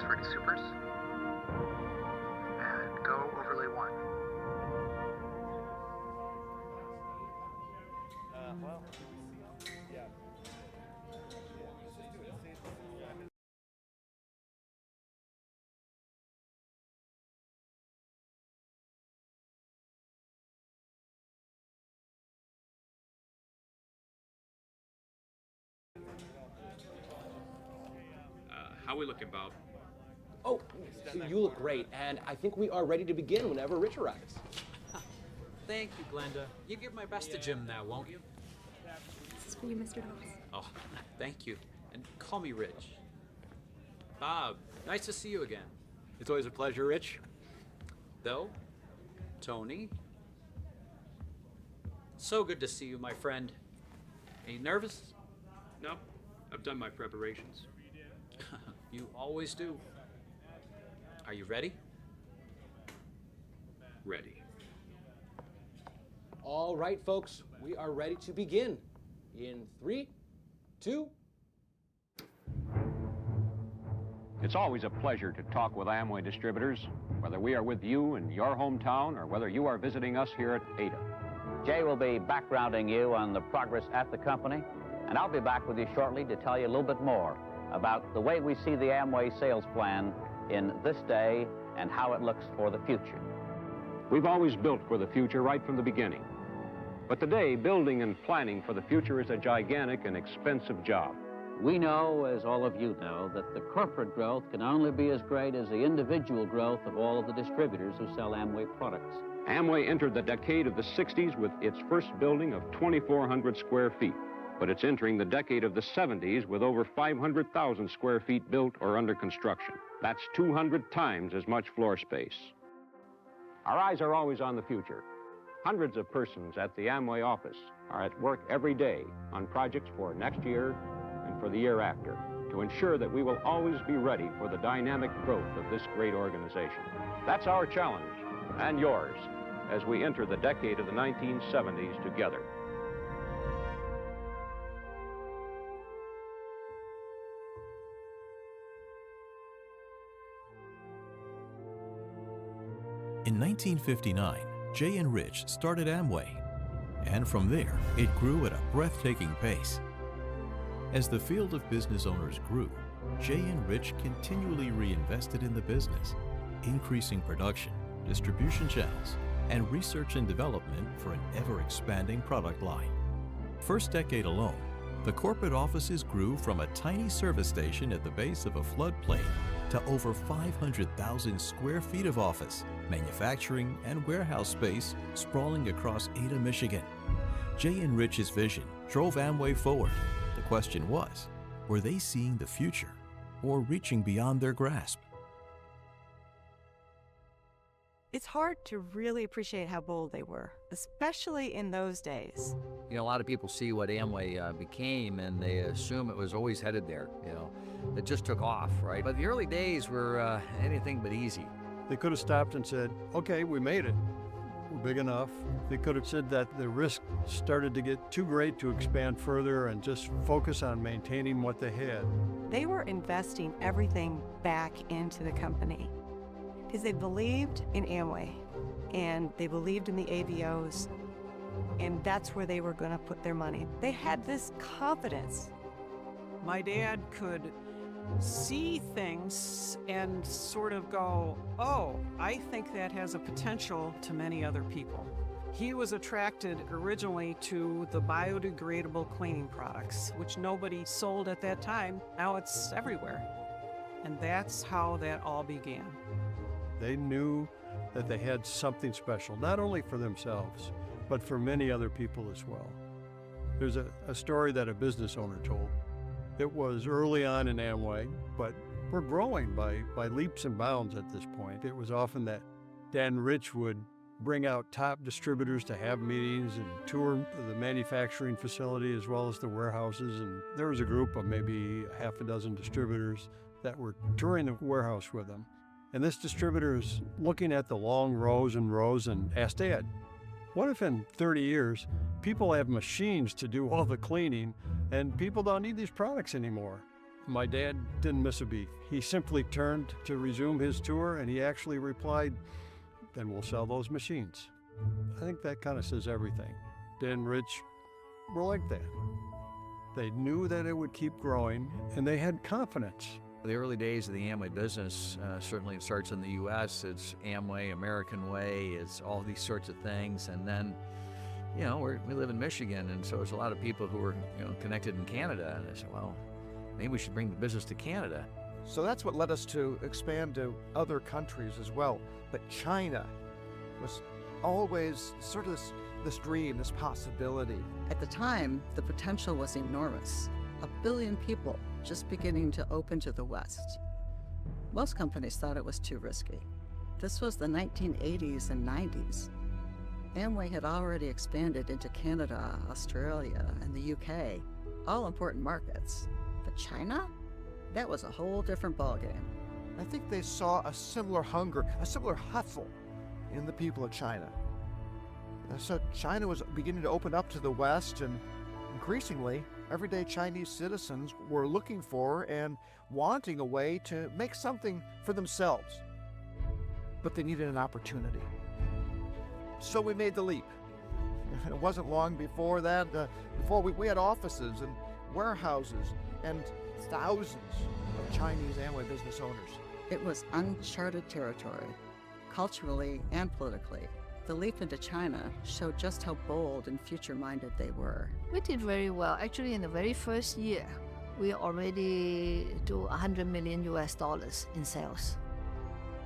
those fruity supers. And go overlay 1. How we looking, Bob? Oh, you look great, and I think we are ready to begin whenever Rich arrives. Thank you, Glenda. You give my best to Jim now, won't you? This is for you, Mr. Dawes. Oh, thank you. And call me Rich. Bob, nice to see you again. It's always a pleasure, Rich. Though, Tony. So good to see you, my friend. Are you nervous? No, I've done my preparations. You always do. Are you ready? Ready. All right, folks, we are ready to begin. In 3, 2. It's always a pleasure to talk with Amway distributors, whether we are with you in your hometown or whether you are visiting us here at Ada. Jay will be backgrounding you on the progress at the company, and I'll be back with you shortly to tell you a little bit more about the way we see the Amway sales plan in this day and how it looks for the future. We've always built for the future right from the beginning. But today, building and planning for the future is a gigantic and expensive job. We know, as all of you know, that the corporate growth can only be as great as the individual growth of all of the distributors who sell Amway products. Amway entered the decade of the 60s with its first building of 2,400 square feet. But it's entering the decade of the 70s with over 500,000 square feet built or under construction. That's 200 times as much floor space. Our eyes are always on the future. Hundreds of persons at the Amway office are at work every day on projects for next year and for the year after to ensure that we will always be ready for the dynamic growth of this great organization. That's our challenge, and yours, as we enter the decade of the 1970s together. In 1959, Jay and Rich started Amway, and from there, it grew at a breathtaking pace. As the field of business owners grew, Jay and Rich continually reinvested in the business, increasing production, distribution channels, and research and development for an ever-expanding product line. First decade alone, the corporate offices grew from a tiny service station at the base of a floodplain to over 500,000 square feet of office, manufacturing, and warehouse space sprawling across Ada, Michigan. Jay and Rich's vision drove Amway forward. The question was, were they seeing the future or reaching beyond their grasp? It's hard to really appreciate how bold they were, especially in those days. You know, a lot of people see what Amway became and they assume it was always headed there, you know. It just took off, right? But the early days were anything but easy. They could have stopped and said, okay, we made it. We're big enough. They could have said that the risk started to get too great to expand further and just focus on maintaining what they had. They were investing everything back into the company because they believed in Amway and they believed in the AVOs, and that's where they were going to put their money. They had this confidence. My dad could see things and sort of go, oh, I think that has a potential to many other people. He was attracted originally to the biodegradable cleaning products, which nobody sold at that time. Now it's everywhere. And that's how that all began. They knew that they had something special, not only for themselves, but for many other people as well. There's a story that a business owner told. It was early on in Amway, but we're growing by leaps and bounds at this point. It was often that Dan Rich would bring out top distributors to have meetings and tour the manufacturing facility as well as the warehouses. And there was a group of maybe half a dozen distributors that were touring the warehouse with him. And this distributor is looking at the long rows and rows and asked Dad, what if in 30 years, people have machines to do all the cleaning and people don't need these products anymore? My dad didn't miss a beat. He simply turned to resume his tour, and he actually replied, "Then we'll sell those machines." I think that kind of says everything. Dan and Rich were like that. They knew that it would keep growing, and they had confidence. The early days of the Amway business, certainly it starts in the U.S. It's Amway, American Way, it's all these sorts of things. And then, you know, we live in Michigan, and so there's a lot of people who are, you know, connected in Canada. And I said, well, maybe we should bring the business to Canada. So that's what led us to expand to other countries as well. But China was always sort of this dream, this possibility. At the time, the potential was enormous. 1 billion people just beginning to open to the West. Most companies thought it was too risky. This was the 1980s and 90s. Amway had already expanded into Canada, Australia, and the UK, all important markets. But China? That was a whole different ballgame. I think they saw a similar hunger, a similar hustle in the people of China. So China was beginning to open up to the West, and increasingly, everyday Chinese citizens were looking for and wanting a way to make something for themselves. But they needed an opportunity. So we made the leap. It wasn't long before that, before we had offices and warehouses and thousands of Chinese Amway business owners. It was uncharted territory, culturally and politically. The leap into China showed just how bold and future-minded they were. We did very well. Actually, in the very first year, we already do $100 million in sales.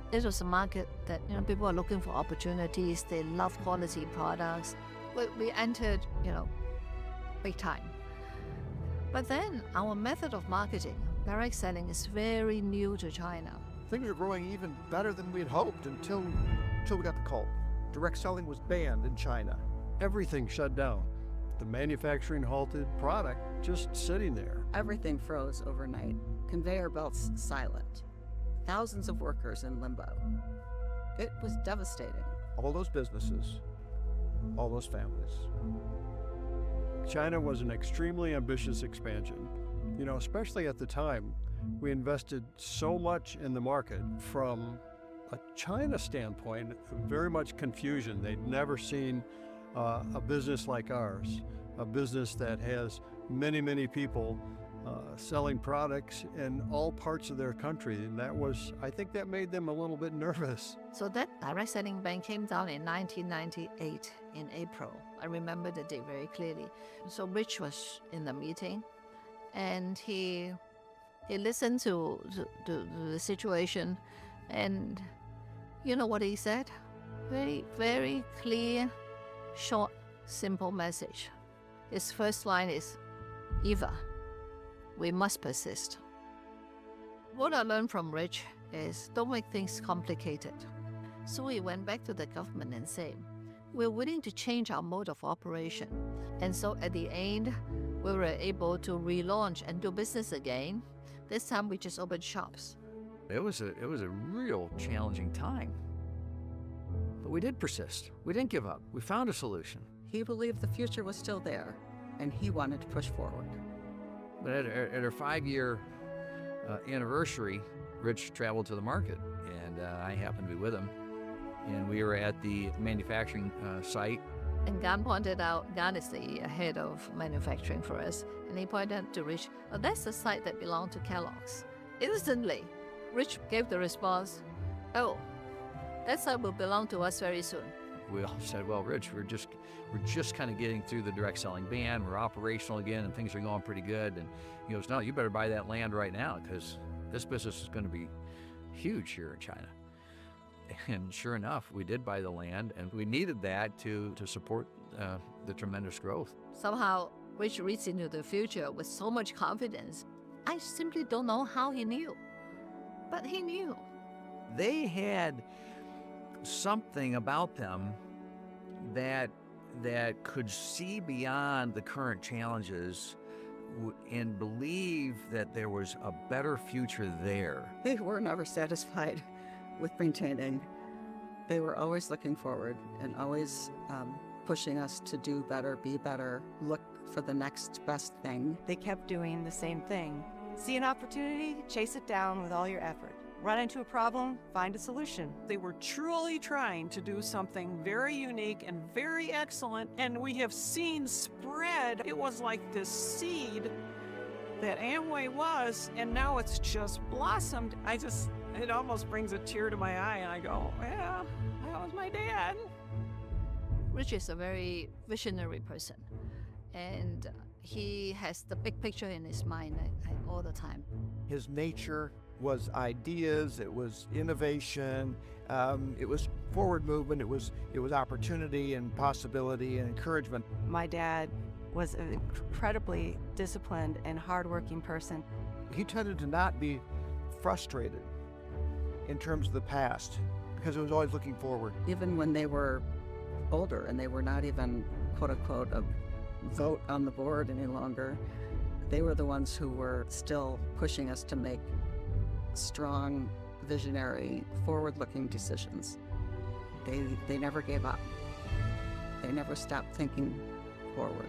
This was a market that, you know, people are looking for opportunities. They love quality products. We entered, you know, big time. But then our method of marketing, direct selling, is very new to China. Things were growing even better than we had hoped until we got the call. Direct selling was banned in China. Everything shut down. The manufacturing halted, product just sitting there. Everything froze overnight. Conveyor belts silent. Thousands of workers in limbo. It was devastating. All those businesses, all those families. China was an extremely ambitious expansion. You know, especially at the time, we invested so much in the market. From a China standpoint, very much confusion. They'd never seen a business like ours, a business that has many, many people selling products in all parts of their country. And that was, I think that made them a little bit nervous. So that direct selling ban came down in 1998 in April. I remember the day very clearly. So Rich was in the meeting, and he listened to the situation, and you know what he said? Very, very clear, short, simple message. His first line is, Eva, we must persist. What I learned from Rich is don't make things complicated. So we went back to the government and said, we're willing to change our mode of operation. And so at the end, we were able to relaunch and do business again. This time we just opened shops. It was a real challenging time. But we did persist. We didn't give up. We found a solution. He believed the future was still there, and he wanted to push forward. But at our 5-year anniversary, Rich traveled to the market, and I happened to be with him. And we were at the manufacturing site. And Gan pointed out, Gan is the head of manufacturing for us, and he pointed out to Rich, oh, that's the site that belonged to Kellogg's. Instantly, Rich gave the response, oh, that site will belong to us very soon. We all said, well, Rich, we're just kind of getting through the direct selling ban. We're operational again, and things are going pretty good. And he goes, no, you better buy that land right now, because this business is going to be huge here in China. And sure enough, we did buy the land, and we needed that to support the tremendous growth. Somehow, Rich reads into the future with so much confidence. I simply don't know how he knew, but he knew. They had something about them that could see beyond the current challenges and believe that there was a better future there. They were never satisfied with maintaining. They were always looking forward and always pushing us to do better, be better, look for the next best thing. They kept doing the same thing. See an opportunity, chase it down with all your effort. Run into a problem, find a solution. They were truly trying to do something very unique and very excellent, and we have seen spread. It was like this seed that Amway was, and now it's just blossomed. It almost brings a tear to my eye, and I go, yeah, that was my dad. Rich is a very visionary person, and he has the big picture in his mind all the time. His nature was ideas, it was innovation, it was forward movement, it was opportunity and possibility and encouragement. My dad was an incredibly disciplined and hardworking person. He tended to not be frustrated in terms of the past because he was always looking forward. Even when they were older and they were not even, quote unquote, a vote on the board any longer, they were the ones who were still pushing us to make strong, visionary, forward-looking decisions. They never gave up. They never stopped thinking forward.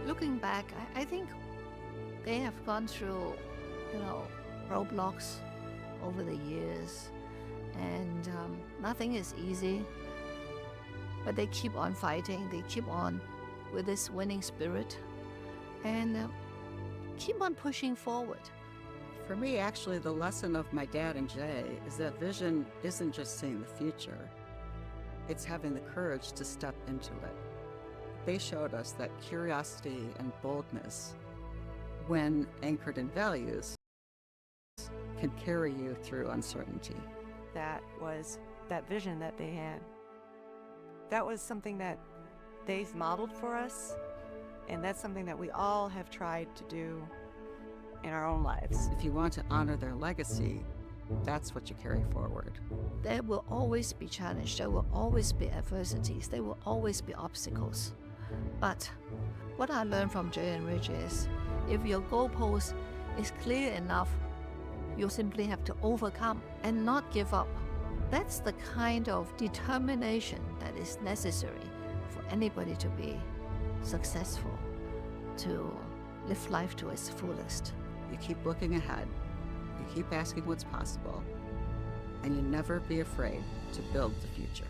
Looking back, I think they have gone through, roadblocks over the years, and nothing is easy, but they keep on fighting, they keep on with this winning spirit, and keep on pushing forward. For me, actually, the lesson of my dad and Jay is that vision isn't just seeing the future, it's having the courage to step into it. They showed us that curiosity and boldness, when anchored in values, can carry you through uncertainty. That was that vision that they had. That was something that they've modeled for us, and that's something that we all have tried to do in our own lives. If you want to honor their legacy, that's what you carry forward. There will always be challenge, there will always be adversities, there will always be obstacles. But what I learned from Jay and Rich is, if your goalpost is clear enough, you simply have to overcome and not give up. That's the kind of determination that is necessary for anybody to be successful, to live life to its fullest. You keep looking ahead, you keep asking what's possible, and you never be afraid to build the future.